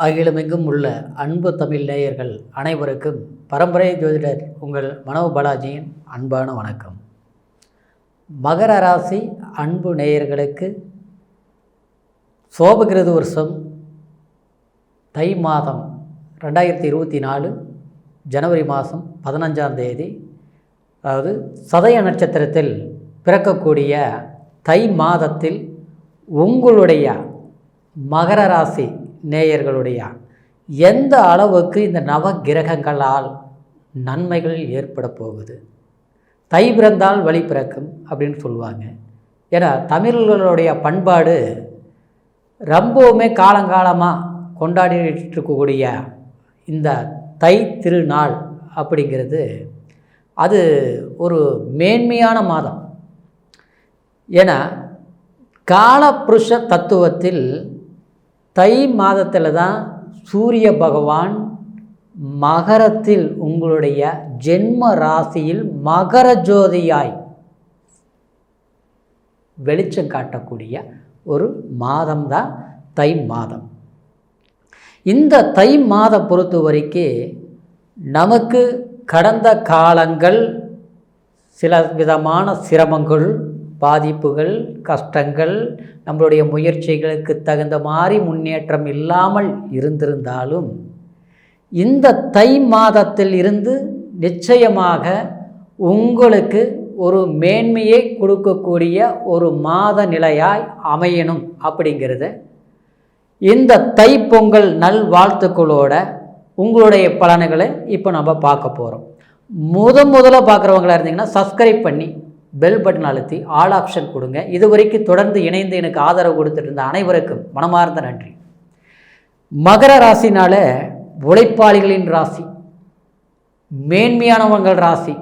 அகிலமெங்கும் உள்ள அன்பு தமிழ் நேயர்கள் அனைவருக்கும் பரம்பரை ஜோதிடர் உங்கள் மனோ பாலாஜியின் அன்பான வணக்கம். மகர ராசி அன்பு நேயர்களுக்கு சோபகிருது வருஷம் தை மாதம் 2024 ஜனவரி மாதம் 15ஆம் தேதி, அதாவது சதய நட்சத்திரத்தில் பிறக்கக்கூடிய தை மாதத்தில் உங்களுடைய மகர ராசி நேயர்களுடைய எந்த அளவுக்கு இந்த நவ கிரகங்களால் நன்மைகள் ஏற்பட போகுது. தை பிறந்தால் வழி பிறக்கும் அப்படின்னு சொல்லுவாங்க. ஏன்னா தமிழர்களுடைய பண்பாடு ரொம்பவுமே காலங்காலமாக கொண்டாடிட்டு இருக்கக்கூடிய இந்த தை திருநாள் அப்படிங்கிறது அது ஒரு மேன்மையான மாதம். ஏன்னா காலபுருஷ தத்துவத்தில் தை மாதத்தில் தான் சூரிய பகவான் மகரத்தில் உங்களுடைய ஜென்ம ராசியில் மகர ஜோதியாய் வெளிச்சம் காட்டக்கூடிய ஒரு மாதம்தான் தை மாதம். இந்த தை மாதம் பொறுத்த வரைக்கும் நமக்கு கடந்த காலங்கள் சில விதமான சிரமங்கள், பாதிப்புகள், கஷ்டங்கள், நம்மளுடைய முயற்சிகளுக்கு தகுந்த மாதிரி முன்னேற்றம் இல்லாமல் இருந்திருந்தாலும் இந்த தை மாதத்தில் இருந்து நிச்சயமாக உங்களுக்கு ஒரு மேன்மையை கொடுக்கக்கூடிய ஒரு மாத நிலையாய் அமையணும் அப்படிங்கிறத இந்த தை பொங்கல் நல் வாழ்த்துக்களோட உங்களுடைய பலன்களை இப்போ நம்ம பார்க்க போகிறோம். முதல்ல பார்க்குறவங்களா இருந்தீங்கன்னா சப்ஸ்கிரைப் பண்ணி பெல் பட்டன் அழுத்தி ஆல் ஆப்ஷன் கொடுங்க. இது வரைக்கும் தொடர்ந்து இணைந்து எனக்கு ஆதரவு கொடுத்துட்டு இருந்த அனைவருக்கும் மனமார்ந்த நன்றி. மகர ராசினால உழைப்பாளிகளின் ராசி, மேன்மையானவங்கள் ராசி,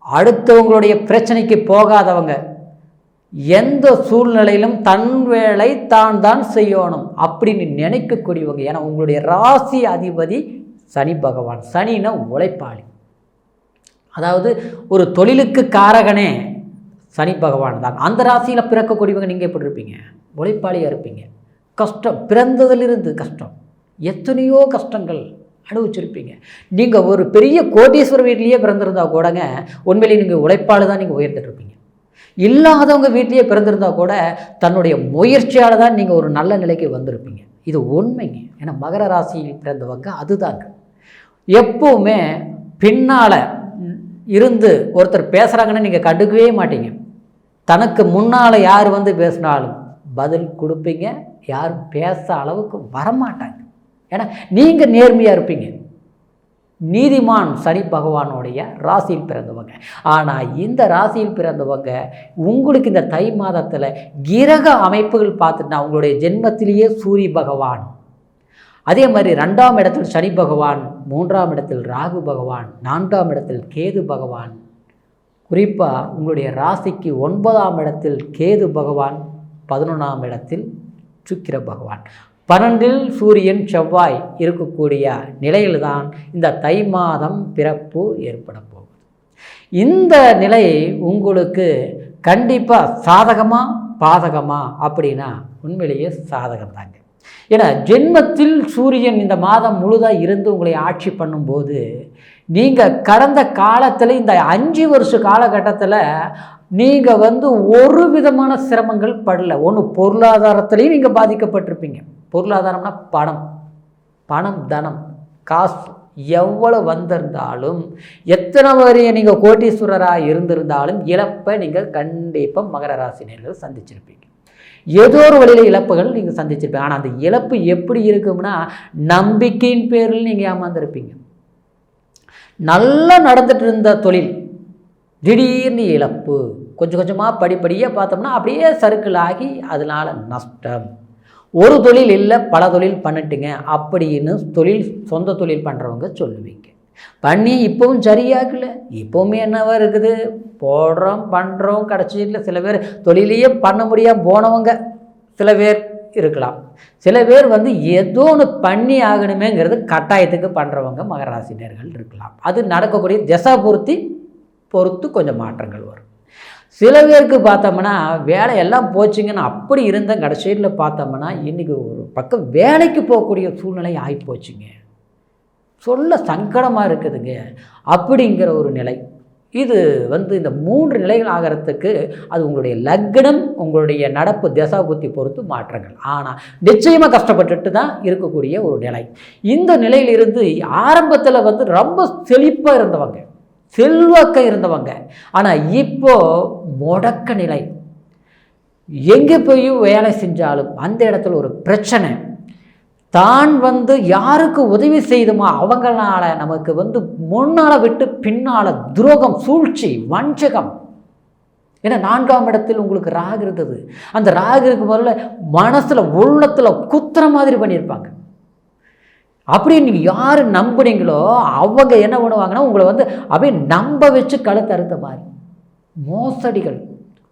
அடுத்தவங்களுடைய பிரச்சனைக்கு போகாதவங்க, எந்த சூழ்நிலையிலும் தன் வேலை தான் செய்யணும் அப்படின்னு நினைக்கக்கூடியவங்க. ஏன்னா உங்களுடைய ராசி அதிபதி சனி பகவான். சனின்னா உழைப்பாளி, அதாவது ஒரு தொழிலுக்கு காரகனே சனி பகவான் தான். அந்த ராசியில் பிறக்கக்கூடியவங்க நீங்கள் எப்படி இருப்பீங்க? உழைப்பாளியாக இருப்பீங்க. கஷ்டம் பிறந்ததிலிருந்து கஷ்டம், எத்தனையோ கஷ்டங்கள் அனுபவிச்சிருப்பீங்க. நீங்கள் ஒரு பெரிய கோடீஸ்வரர் வீட்லேயே பிறந்திருந்தா கூடங்க உண்மையிலேயே நீங்கள் உழைப்பாளி தான் நீங்கள் உயர்ந்துட்டுருப்பீங்க. இல்லாதவங்க வீட்லேயே பிறந்திருந்தா கூட தன்னுடைய முயற்சியால் தான் நீங்கள் ஒரு நல்ல நிலைக்கு வந்திருப்பீங்க. இது உண்மைங்க. ஏன்னா மகர ராசியில் பிறந்தவங்க அதுதாங்க. எப்போவுமே பின்னால் இருந்து ஒருத்தர் பேசுகிறாங்கன்னு நீங்கள் கண்டுக்கவே மாட்டீங்க. தனக்கு முன்னால் யார் வந்து பேசினாலும் பதில் கொடுப்பீங்க. யாரும் பேச அளவுக்கு வரமாட்டாங்க. ஏன்னா நீங்கள் நேர்மையாக இருப்பீங்க. நீதிமான் சனி பகவானுடைய ராசியில் பிறந்தவங்க. ஆனால் இந்த ராசியில் பிறந்தவங்க உங்களுக்கு இந்த தை மாதத்தில் கிரக அமைப்புகள் பார்த்துட்டா உங்களுடைய ஜென்மத்திலேயே சூரிய பகவான், அதே மாதிரி 2ஆம் இடத்தில் சனி பகவான், 3ஆம் இடத்தில் ராகு பகவான், 4ஆம் இடத்தில் கேது பகவான், குறிப்பாக உங்களுடைய ராசிக்கு 9ஆம் இடத்தில் கேது பகவான், 11ஆம் இடத்தில் சுக்கிர பகவான், 12இல் சூரியன் செவ்வாய் இருக்கக்கூடிய நிலையில்தான் இந்த தை மாதம் பிறப்பு ஏற்பட போகுது. இந்த நிலை உங்களுக்கு கண்டிப்பாக சாதகமா பாதகமா அப்படின்னா உண்மையிலேயே சாதகம் தாங்க. ஏன்னா ஜென்மத்தில் சூரியன் இந்த மாதம் முழுதாக இருந்து உங்களை ஆட்சி பண்ணும்போது நீங்கள் கடந்த காலத்தில் இந்த 5 வருஷ காலகட்டத்தில் நீங்கள் ஒரு விதமான சிரமங்கள் படலை. ஒன்று பொருளாதாரத்துலேயும் நீங்கள் பாதிக்கப்பட்டிருப்பீங்க. பொருளாதாரம்னா பணம் தனம் காசு எவ்வளோ வந்திருந்தாலும், எத்தனை வரைய நீங்கள் கோட்டீஸ்வரராக இருந்திருந்தாலும் இழப்பை நீங்கள் கண்டிப்பாக மகர ராசினியர்கள் சந்திச்சிருப்பீங்க. ஏதோ ஒரு வழியில் இழப்புகள் நீங்கள் சந்திச்சிருப்பீங்க. ஆனால் அந்த இழப்பு எப்படி இருக்கும்னா நம்பிக்கையின் பேரில் நீங்கள் ஏமாந்துருப்பீங்க. நல்லா நடந்துட்டு இருந்த தொழில் திடீர்னு இழப்பு, கொஞ்சம் கொஞ்சமாக படிப்படியாக பார்த்தோம்னா அப்படியே சர்க்கிள் ஆகி அதனால் நஷ்டம். ஒரு தொழில் இல்லை பல தொழில் பண்ணிட்டுங்க அப்படின்னு சொந்த தொழில் பண்ணுறவங்க சொல்லுவீங்க. பண்ணி இப்போவும் சரியாகல, இப்போவுமே என்னவா இருக்குது, போடுறோம் பண்ணுறோம், கடைசியில் சில பேர் தொழிலையே பண்ண முடியாமல் போனவங்க சில பேர் இருக்கலாம். சில பேர் ஏதோ ஒன்று பண்ணி ஆகணுமேங்கிறது கட்டாயத்துக்கு பண்ணுறவங்க மகராசினியர்கள் இருக்கலாம். அது நடக்கக்கூடிய திசை பொறுத்து கொஞ்சம் மாற்றங்கள் வரும். சில பேருக்கு பார்த்தோம்னா வேலையெல்லாம் போச்சுங்கன்னு அப்படி இருந்த கடைசியில் பார்த்தோம்னா இன்றைக்கி ஒரு பக்கம் வேலைக்கு போகக்கூடிய சூழ்நிலை ஆகிப்போச்சுங்க. சொல்ல சங்கடமாக இருக்குதுங்க. அப்படிங்கிற ஒரு நிலை. இது இந்த 3 நிலைகள் ஆகிறதுக்கு அது உங்களுடைய லக்னம், உங்களுடைய நடப்பு தசா புத்தி பொறுத்து மாற்றங்கள். ஆனால் நிச்சயமாக கஷ்டப்பட்டுட்டு தான் இருக்கக்கூடிய ஒரு நிலை. இந்த நிலையிலிருந்து ஆரம்பத்தில் ரொம்ப செழிப்பாக இருந்தவங்க, செல்வாக்க இருந்தவங்க, ஆனால் இப்போது முடக்க நிலை. எங்கே போய் வேலை செஞ்சாலும் அந்த இடத்துல ஒரு பிரச்சனை. தான் யாருக்கு உதவி செய்துமோ அவங்களால நமக்கு முன்னால் விட்டு பின்னால் துரோகம், சூழ்ச்சி, வஞ்சகம். ஏன்னா 4ஆம் இடத்தில் உங்களுக்கு ராகு இருந்தது. அந்த ராகுக்கு முதல்ல மனசில் உள்ளத்தில் குத்துற மாதிரி பண்ணியிருப்பாங்க. அப்படி நீங்கள் யார் நம்புனீங்களோ அவங்க என்ன பண்ணுவாங்கன்னா உங்களை அப்படியே நம்ப வச்சு கழுத்து அறுத்த மாதிரி மோசடிகள்,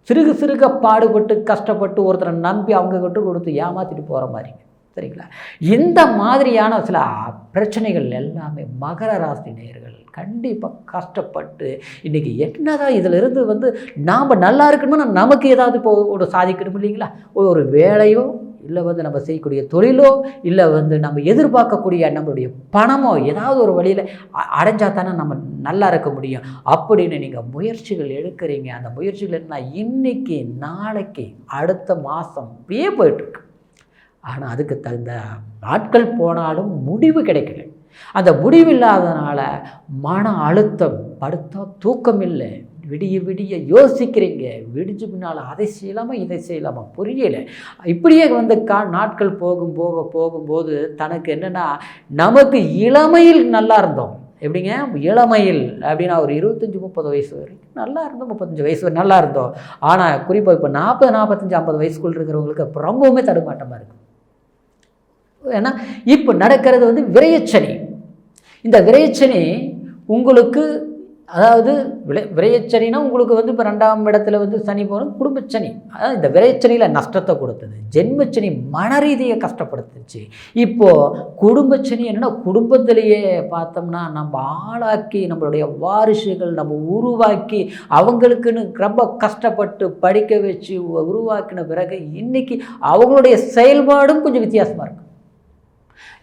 சிறுக சிறுக பாடுபட்டு கஷ்டப்பட்டு ஒருத்தரை நம்பி அவங்க கிட்ட கொடுத்து ஏமாற்றிட்டு போகிற மாதிரி. சரிங்களா? இந்த மாதிரியான சில பிரச்சனைகள் எல்லாமே மகர ராசி நேயர்கள் கண்டிப்பாக கஷ்டப்பட்டு இன்றைக்கி என்னதான் இதிலிருந்து நாம் நல்லா இருக்கணும்னா நமக்கு ஏதாவது இப்போ ஒரு சாதிக்கணும் இல்லைங்களா? ஒரு வேலையோ இல்லை நம்ம செய்யக்கூடிய தொழிலோ இல்லை நம்ம எதிர்பார்க்கக்கூடிய நம்மளுடைய பணமோ ஏதாவது ஒரு வழியில் அடைஞ்சால் தானே நம்ம நல்லா இருக்க முடியும் அப்படின்னு நீங்கள் முயற்சிகள் எடுக்கிறீங்க. அந்த முயற்சிகள் என்ன இன்றைக்கி நாளைக்கு அடுத்த மாதம் அப்படியே போயிட்டுருக்கு. ஆனால் அதுக்கு தகுந்த நாட்கள் போனாலும் முடிவு கிடைக்கல. அந்த முடிவு இல்லாதனால மன அழுத்தம், படுத்தா தூக்கம் இல்லை, விடிய விடிய யோசிக்கிறீங்க, விடிஞ்சு பின்னால் அதை செய்யலாமா இதை செய்யலாமா புரியலை. இப்படியே நாட்கள் போகும்போது தனக்கு என்னென்னா நமக்கு இளமையில் நல்லா இருந்தோம். எப்படிங்க இளமையில் அப்படின்னா ஒரு 25-30 வயசு வரைக்கும் நல்லா இருந்தோம், 35 வயசு வரை நல்லா இருந்தோம். ஆனால் குறிப்பாக இப்போ 40-45-50 வயசுக்குள்ள இருக்கிறவங்களுக்கு ரொம்பவுமே தடுமாட்டமாக இருக்குது. ஏன்னா இப்போ நடக்கிறது விரயச்சனி. இந்த விரயச்சனி உங்களுக்கு அதாவது விரயச்சனினா உங்களுக்கு இப்போ 2ஆம் இடத்துல சனி போகணும், குடும்பச்சனி. அதாவது இந்த விரயச்சனியில் நஷ்டத்தை கொடுத்தது, ஜென்மச்சனி மன ரீதியாக கஷ்டப்படுத்துச்சு. இப்போது குடும்பச்சனி என்னென்னா குடும்பத்திலேயே பார்த்தோம்னா நம்ம ஆளாக்கி நம்மளுடைய வாரிசுகள் நம்ம உருவாக்கி அவங்களுக்குன்னு ரொம்ப கஷ்டப்பட்டு படிக்க வச்சு உருவாக்கின பிறகு இன்றைக்கி அவங்களுடைய செயல்பாடும் கொஞ்சம் வித்தியாசமாக இருக்கும்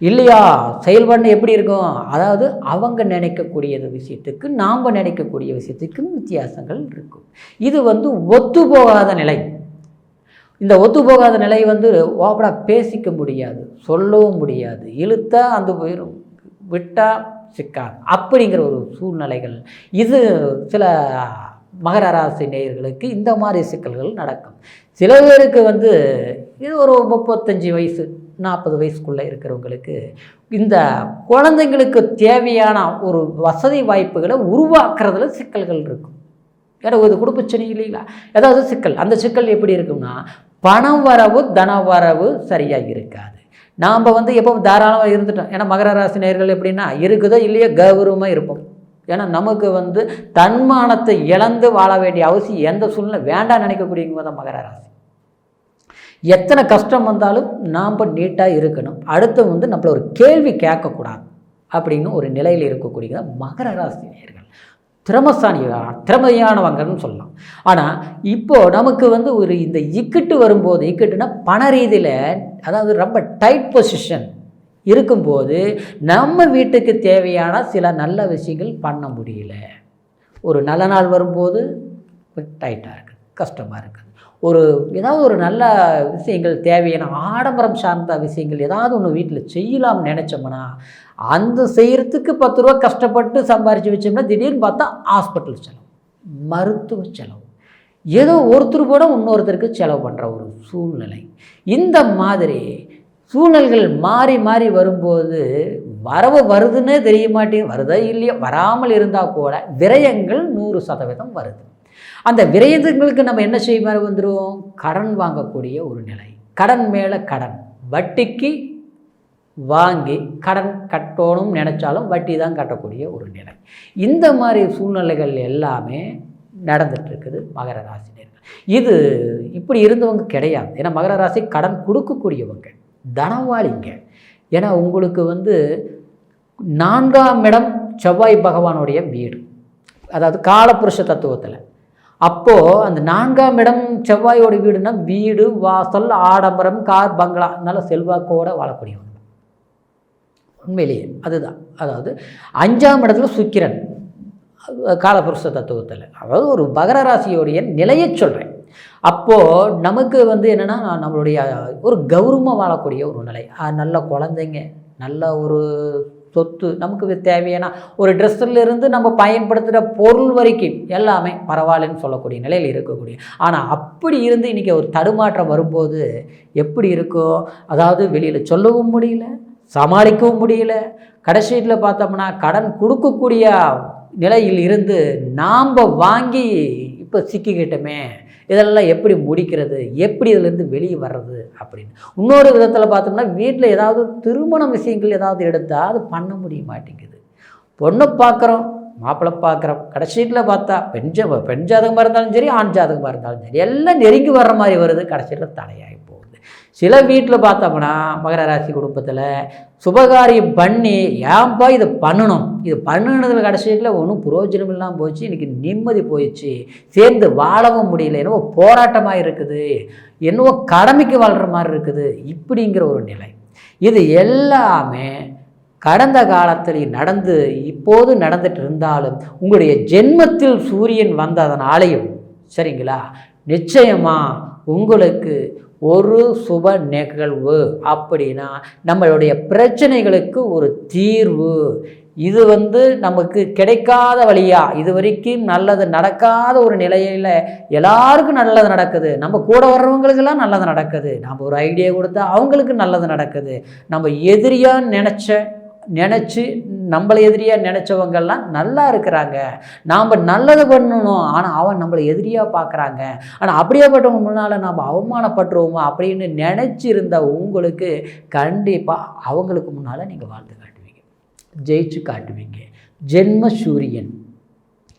இல்லையா? செயல்பாடு எப்படி இருக்கும்? அதாவது அவங்க நினைக்கக்கூடிய விஷயத்துக்கு நாம் நினைக்கக்கூடிய விஷயத்துக்கும் வித்தியாசங்கள் இருக்கும். இது ஒத்து போகாத நிலை. இந்த ஒத்து போகாத நிலை ஓப்பனாக பேசிக்க முடியாது, சொல்லவும் முடியாது, இழுத்தா அந்த போயிடும், விட்டால் சிக்காது. அப்படிங்கிற ஒரு சூழ்நிலைகள் இது சில மகர ராசி நேயர்களுக்கு இந்த மாதிரி சிக்கல்கள் நடக்கும். சில பேருக்கு இது ஒரு 35 வயசு 40 வயசுக்குள்ளே இருக்கிறவங்களுக்கு இந்த குழந்தைங்களுக்கு தேவையான ஒரு வசதி வாய்ப்புகளை உருவாக்குறதுல சிக்கல்கள் இருக்கும். ஏன்னா இது குடும்பச்சனி இல்லைங்களா? ஏதாவது சிக்கல். அந்த சிக்கல் எப்படி இருக்கும்னா பணம் வரவு தன வரவு சரியாக இருக்காது. நாம் எப்போ தாராளமாக இருந்துட்டோம். ஏன்னா மகர ராசி நேயர்கள் எப்படின்னா இருக்குதோ இல்லையோ கௌரவமாக இருப்போம். ஏன்னா நமக்கு தன்மானத்தை இழந்து வாழ வேண்டிய அவசியம் எந்த சூழ்நிலை வேண்டாம் நினைக்கக்கூடியவங்க தான் மகர ராசி. எத்தனை கஷ்டம் வந்தாலும் நாம் நீட்டாக இருக்கணும், அடுத்து நம்மள ஒரு கேள்வி கேட்கக்கூடாது அப்படின்னு ஒரு நிலையில் இருக்கக்கூடிய மகர ராசி நேயர்கள் திறமையானவங்கன்னு சொல்லலாம். ஆனால் இப்போது நமக்கு ஒரு இந்த இக்கட்டு வரும்போது, இக்கட்டுனா பண ரீதியில் அதாவது ரொம்ப டைட் பொசிஷன் இருக்கும்போது நம்ம வீட்டுக்கு தேவையான சில நல்ல விஷயங்கள் பண்ண முடியல. ஒரு நல்ல நாள் வரும்போது டைட்டாக இருக்குது, கஷ்டமாக இருக்குது. ஏதாவது ஒரு நல்ல விஷயங்கள் தேவையான ஆடம்பரம் சார்ந்த விஷயங்கள் ஏதாவது ஒன்று வீட்டில் செய்யலாம்னு நினச்சோம்னா அந்த செய்கிறதுக்கு 10 ரூபா கஷ்டப்பட்டு சம்பாரித்து வச்சோம்னா திடீர்னு பார்த்தா ஹாஸ்பிட்டல் செலவு, மருத்துவ செலவு, ஏதோ ஒருத்தர் கூட இன்னொருத்தருக்கு செலவு பண்ணுற ஒரு சூழ்நிலை. இந்த மாதிரி சூழ்நிலைகள் மாறி மாறி வரும்போது வரவு வருதுன்னே தெரிய மாட்டேங்குது. வருதா இல்லையோ, வராமல் இருந்தால் கூட விரயங்கள் 100% வருது. அந்த விரயங்களுக்கு நம்ம என்ன செய்ய மாதிரி வந்துடும்? கடன் வாங்கக்கூடிய ஒரு நிலை, கடன் மேலே கடன், வட்டிக்கு வாங்கி கடன் கட்டணும்னு நினச்சாலும் வட்டி தான் கட்டக்கூடிய ஒரு நிலை. இந்த மாதிரி சூழ்நிலைகள் எல்லாமே நடந்துகிட்ருக்குது மகர ராசினியர்கள். இது இப்படி இருந்தவங்க கிடையாது. ஏன்னா மகர ராசி கடன் கொடுக்கக்கூடியவங்க, தனவாளிங்க. ஏன்னா உங்களுக்கு 4ஆம் இடம் செவ்வாய் பகவானுடைய வீடு, அதாவது காலப்புருஷ தத்துவத்தில் அப்போது அந்த 4ஆம் இடம் செவ்வாயோட வீடுனா வீடு, வாசல், ஆடம்பரம், கார், பங்களா, நல்ல செல்வாக்கோடு வாழக்கூடியவங்க. உண்மையிலேயே அதுதான். அதாவது 5ஆம் இடத்துல சுக்கிரன் காலபுருஷ தத்துவத்தில், அதாவது ஒரு மகர ராசியோடைய நிலையை சொல்கிறேன். அப்போது நமக்கு என்னென்னா நம்மளுடைய ஒரு கௌரவமாக வாழக்கூடிய ஒரு நிலை, நல்ல குழந்தைங்க, நல்ல ஒரு சொத்து, நமக்கு தேவையான ஒரு ட்ரெஸ்ஸிலிருந்து நம்ம பயன்படுத்துகிற பொருள் வரைக்கும் எல்லாமே பரவாயில்லன்னு சொல்லக்கூடிய நிலையில் இருக்கக்கூடிய. ஆனால் அப்படி இருந்து இன்றைக்கி ஒரு தடுமாற்றம் வரும்போது எப்படி இருக்கும், அதாவது வெளியில் சொல்லவும் முடியல, சமாளிக்கவும் முடியல, கடைசியில் பார்த்தோம்னா கடன் கொடுக்கக்கூடிய நிலையில் இருந்து நாம் வாங்கி இப்போ சிக்கிக்கிட்டோமே, இதெல்லாம் எப்படி முடிக்கிறது, எப்படி இதிலேருந்து வெளியே வர்றது அப்படின்னு. இன்னொரு விதத்தில் பார்த்தோம்னா வீட்டில் ஏதாவது திருமண விஷயங்கள் ஏதாவது எடுத்தால் அது பண்ண முடிய மாட்டேங்குது. பொண்ணை பார்க்குறோம், மாப்பிள்ளை பார்க்குறோம், கடைசியில் பார்த்தா பெண் ஜாதகமாக இருந்தாலும் சரி, ஆண் ஜாதகமாக இருந்தாலும் சரி, எல்லாம் நெருங்கி வர்ற மாதிரி வருது, கடைசியில் தலையாகி போகுது. சில வீட்டில் பார்த்தோம்னா மகர ராசி குடும்பத்தில் சுபகாரியம் பண்ணி ஏன்பா இதை பண்ணணும், இது பண்ணினதில் கடைசியில் ஒன்றும் புரோஜனம் இல்லாமல் போச்சு, இன்றைக்கி நிம்மதி போயிடுச்சு, சேர்ந்து வாழவும் முடியல, என்னவோ போராட்டமாக இருக்குது, என்னவோ கடமைக்கு வாழ்கிற மாதிரி இருக்குது, இப்படிங்கிற ஒரு நிலை. இது எல்லாமே கடந்த காலத்தில் நடந்து இப்போது நடந்துட்டு இருந்தாலும் உங்களுடைய ஜென்மத்தில் சூரியன் வந்ததனாலையும் சரிங்களா, நிச்சயமாக உங்களுக்கு ஒரு சுப நிகழ்வு அப்படின்னா நம்மளுடைய பிரச்சனைகளுக்கு ஒரு தீர்வு. இது நமக்கு கிடைக்காத வழியா, இது வரைக்கும் நல்லது நடக்காத ஒரு நிலையில் எல்லாருக்கும் நல்லது நடக்குது, நம்ம கூட வர்றவங்களுக்கெல்லாம் நல்லது நடக்குது, நம்ம ஒரு ஐடியா கொடுத்தா அவங்களுக்கு நல்லது நடக்குது, நம்ம எதிரியாக நினச்சி நம்மளை எதிரியாக நினச்சவங்கெல்லாம் நல்லா இருக்கிறாங்க, நாம் நல்லது பண்ணணும், ஆனால் அவன் நம்மளை எதிரியாக பார்க்குறாங்க, ஆனால் அப்படியேப்பட்டவங்க முன்னால் நாம் அவமானப்பட்டுருவோமா அப்படின்னு நினச்சிருந்த உங்களுக்கு கண்டிப்பாக அவங்களுக்கு முன்னால் நீங்கள் வாழ்ந்து காட்டுவீங்க, ஜெயிச்சு காட்டுவீங்க. ஜென்ம சூரியன்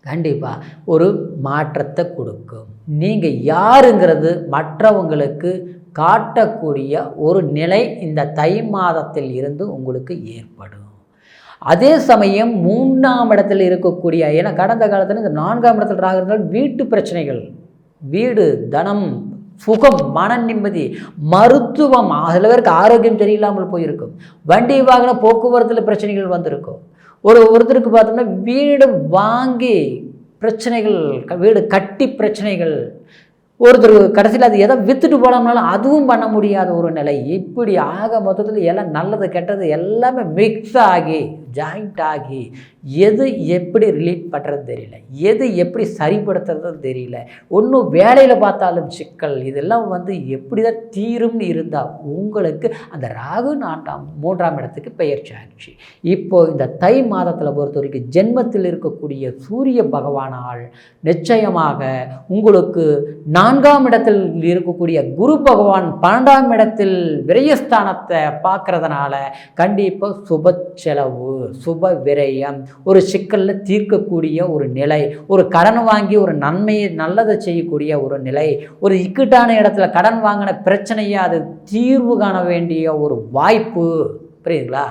கண்டிப்பாக ஒரு மாற்றத்தை கொடுக்கும். நீங்கள் யாருங்கிறது மற்றவங்களுக்கு காட்டக்கூடிய ஒரு நிலை இந்த தை மாதத்தில் இருந்து உங்களுக்கு ஏற்படும். அதே சமயம் 3ஆம் இடத்தில் இருக்கக்கூடிய, ஏன்னா கடந்த காலத்தில் இந்த 4ஆம் இடத்தில் ராகு இருந்தால் வீட்டு பிரச்சனைகள், வீடு, தனம், சுகம், மன நிம்மதி, மருத்துவம், சில பேருக்கு ஆரோக்கியம் சரியில்லாமல் போயிருக்கும், வண்டி வாகன போக்குவரத்தில் பிரச்சனைகள் வந்திருக்கும், ஒருத்தருக்கு பார்த்தோம்னா வீடு வாங்கி பிரச்சனைகள், வீடு கட்டி பிரச்சனைகள், ஒருத்தர் கடைசியில் அது எதை விற்றுட்டு போனோம்னாலும் அதுவும் பண்ண முடியாத ஒரு நிலை. இப்படி ஆக மொத்தத்தில் எல்லாம் நல்லது கெட்டது எல்லாமே மிக்ஸ் ஆகி ஜாயிண்ட் ஆகி எது எப்படி ரிலீட் பண்ணுறது தெரியல, எது எப்படி சரிப்படுத்துறதுன்னு தெரியல, ஒன்றும் வேலையில் பார்த்தாலும் சிக்கல், இதெல்லாம் எப்படி தான் தீரும்னு இருந்தால் உங்களுக்கு அந்த ராகு 3ஆம் இடத்துக்கு பெயர்ச்சி ஆச்சு. இப்போது இந்த தை மாதத்தில் பொறுத்த வரைக்கும் ஜென்மத்தில் இருக்கக்கூடிய சூரிய பகவானால் நிச்சயமாக உங்களுக்கு 4ஆம் இடத்தில் இருக்கக்கூடிய குரு பகவான் 12ஆம் இடத்தில் விரயஸ்தானத்தை பார்க்கறதுனால கண்டிப்பாக சுப செலவு, சுப விரயம், ஒரு சிக்கலில் தீர்க்கக்கூடிய ஒரு நிலை, ஒரு கடன் வாங்கி ஒரு நன்மையை நல்லதை செய்யக்கூடிய ஒரு நிலை, ஒரு இக்கட்டான இடத்துல கடன் வாங்கின பிரச்சனையை அது தீர்வு காண வேண்டிய ஒரு வாய்ப்பு, புரியுதுங்களா?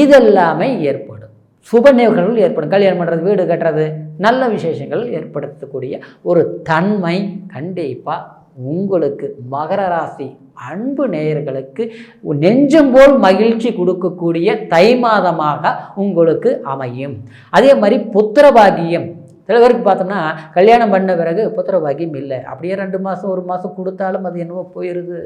இதெல்லாமே ஏற்படும், சுப நிகழ்வுகள் ஏற்படும், கல்யாணம் பண்ணுறது, வீடு கட்டுறது, நல்ல விசேஷங்கள் ஏற்படுத்தக்கூடிய ஒரு தன்மை கண்டிப்பாக உங்களுக்கு மகர ராசி அன்பு நேயர்களுக்கு நெஞ்சம் போல் மகிழ்ச்சி கொடுக்கக்கூடிய தை மாதமாக உங்களுக்கு அமையும். அதே மாதிரி புத்திரபாகியம், சில பேருக்கு பார்த்தோம்னா கல்யாணம் பண்ண பிறகு புத்திரபாகியம் இல்லை, அப்படியே 2 மாதம் 1 மாதம் கொடுத்தாலும் அது என்னவோ போயிடுது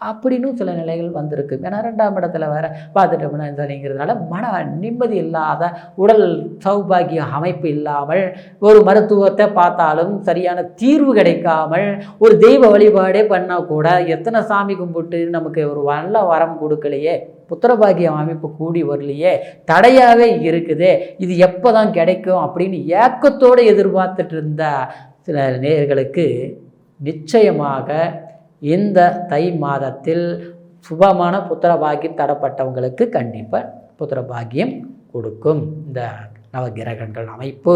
அப்படின்னு சில நிலைகள் வந்திருக்கு. ஏன்னா 2ஆம் இடத்துல வேறு பார்த்துட்டோம்னா சரிங்கிறதுனால மன நிம்மதி இல்லாத, உடல் சௌபாகிய அமைப்பு இல்லாமல், ஒரு மருத்துவத்தை பார்த்தாலும் சரியான தீர்வு கிடைக்காமல், ஒரு தெய்வ வழிபாடே பண்ணால் கூட எத்தனை சாமி கும்பிட்டு நமக்கு ஒரு நல்ல வரம் கொடுக்கலையே, புத்திரபாகிய அமைப்பு கூடி வரலையே, தடையாகவே இருக்குது, இது எப்போ தான் கிடைக்கும் அப்படின்னு ஏக்கத்தோடு எதிர்பார்த்துட்டு இருந்த சில நேயர்களுக்கு நிச்சயமாக இந்த தை மாதத்தில் சுபமான புத்திரபாகியம் தடப்பட்டவங்களுக்கு கண்டிப்பாக புத்திரபாகியம் கொடுக்கும். இந்த நவகிரகங்கள் அமைப்பு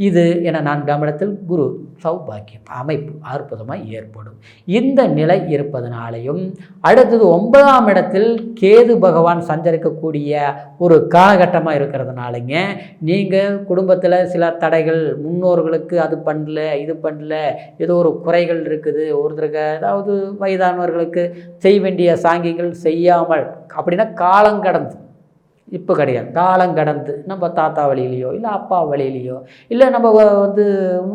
இது என 4ஆம் இடத்தில் குரு சௌபாக்கியம் அமைப்பு அற்புதமாக ஏற்படும். இந்த நிலை இருப்பதனாலையும் அடுத்தது 9ஆம் இடத்தில் கேது பகவான் சஞ்சரிக்கக்கூடிய ஒரு காலகட்டமாக இருக்கிறதுனாலங்க நீங்கள் குடும்பத்தில் சில தடைகள், முன்னோர்களுக்கு அது பண்ணல இது பண்ணல, ஏதோ ஒரு குறைகள் இருக்குது, ஒருத்தருக்கு அதாவது வயதானவர்களுக்கு செய்ய வேண்டிய சாங்கிகள் செய்யாமல் அப்படின்னா காலங்கடந்து இப்போ கிடையாது, காலங்கடந்து நம்ம தாத்தா வழியிலையோ இல்லை அப்பா வழியிலையோ இல்லை நம்ம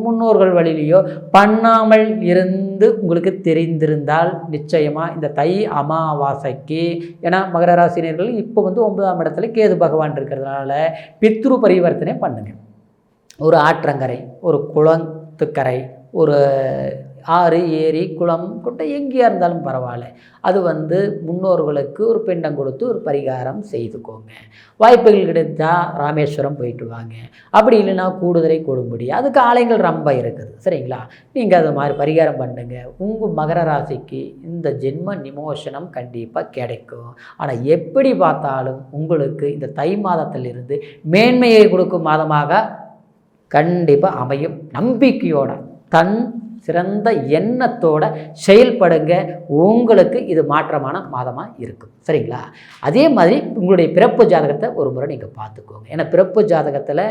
முன்னோர்கள் வழியிலையோ பண்ணாமல் இருந்து உங்களுக்கு தெரிந்திருந்தால் நிச்சயமாக இந்த தை அமாவாசைக்கு, ஏன்னா மகர ராசினியர்கள் இப்போ 9ஆம் இடத்துல கேது பகவான் இருக்கிறதுனால பித்ரு பரிவர்த்தனை பண்ணுங்கள். ஒரு ஆற்றங்கரை, ஒரு குளத்துக்கரை, ஒரு ஆறு, ஏரி, குளம், குட்டை எங்கேயா இருந்தாலும் பரவாயில்ல, அது முன்னோர்களுக்கு ஒரு பிண்டம் கொடுத்து ஒரு பரிகாரம் செய்துக்கோங்க. வாய்ப்புகள் கிடைத்தால் ராமேஸ்வரம் போயிட்டு வாங்க, அப்படி இல்லைன்னா கூடுதுறை கொடுமுடி, அதுக்கு ஆலயங்கள் ரொம்ப இருக்குது சரிங்களா. நீங்கள் அது மாதிரி பரிகாரம் பண்ணுங்க. உங்கள் மகர ராசிக்கு இந்த ஜென்ம நிமோஷனம் கண்டிப்பாக கிடைக்கும். ஆனால் எப்படி பார்த்தாலும் உங்களுக்கு இந்த தை மாதத்திலிருந்து மேன்மையை கொடுக்கும் மாதமாக கண்டிப்பாக அமையும். நம்பிக்கையோட தன் சிறந்த எண்ணத்தோட செயல்படுங்க. உங்களுக்கு இது மாற்றமான மாதமாக இருக்கும் சரிங்களா. அதே மாதிரி உங்களுடைய பிறப்பு ஜாதகத்தை ஒரு முறை நீங்கள் பார்த்துக்கோங்க. ஏன்னா பிறப்பு ஜாதகத்தில்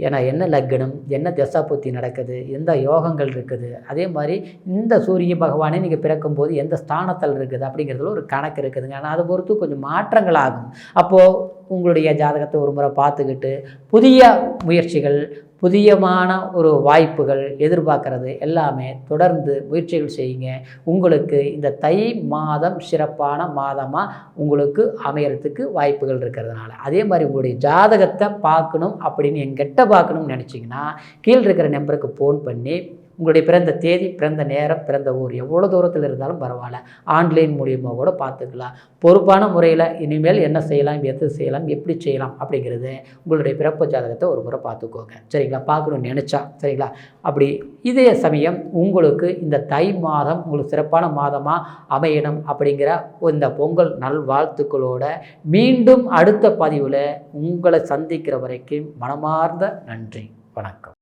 என்ன லக்னம், என்ன தசாபுத்தி நடக்குது, எந்த யோகங்கள் இருக்குது, அதே மாதிரி இந்த சூரிய பகவானே நீங்கள் பிறக்கும்போது எந்த ஸ்தானத்தில் இருக்குது அப்படிங்கிறதுல ஒரு கணக்கு இருக்குதுங்க. ஆனால் அதை பொறுத்து கொஞ்சம் மாற்றங்கள் ஆகும். அப்போது உங்களுடைய ஜாதகத்தை ஒரு முறை பார்த்துக்கிட்டு புதிய முயற்சிகள், புதியமான ஒரு வாய்ப்புகள் எதிர்பார்க்கறது எல்லாமே தொடர்ந்து முயற்சிகள் செய்யுங்க. உங்களுக்கு இந்த தை மாதம் சிறப்பான மாதமாக உங்களுக்கு அமையறதுக்கு வாய்ப்புகள் இருக்கிறதுனால, அதே மாதிரி உங்களுடைய ஜாதகத்தை பார்க்கணும் அப்படின்னு எங்கிட்ட பார்க்கணும்னு நினச்சிங்கன்னா கீழே இருக்கிற நம்பருக்கு ஃபோன் பண்ணி உங்களுடைய பிறந்த தேதி, பிறந்த நேரம், பிறந்த ஊர் எவ்வளோ தூரத்தில் இருந்தாலும் பரவாயில்ல, ஆன்லைன் மூலியமாக கூட பார்த்துக்கலாம். பொறுப்பான முறையில் இனிமேல் என்ன செய்யலாம், எது செய்யலாம், எப்படி செய்யலாம் அப்படிங்கிறது உங்களுடைய பிறப்பு ஜாதகத்தை ஒரு முறை பார்த்துக்கோங்க சரிங்களா. பார்க்கணும்னு நினச்சா சரிங்களா. அப்படி இதே சமயம் உங்களுக்கு இந்த தை மாதம் உங்களுக்கு சிறப்பான மாதமாக அமையணும் அப்படிங்கிற இந்த பொங்கல் நல்வாழ்த்துக்களோட மீண்டும் அடுத்த பதிவில் உங்களை சந்திக்கிற வரைக்கும் மனமார்ந்த நன்றி, வணக்கம்.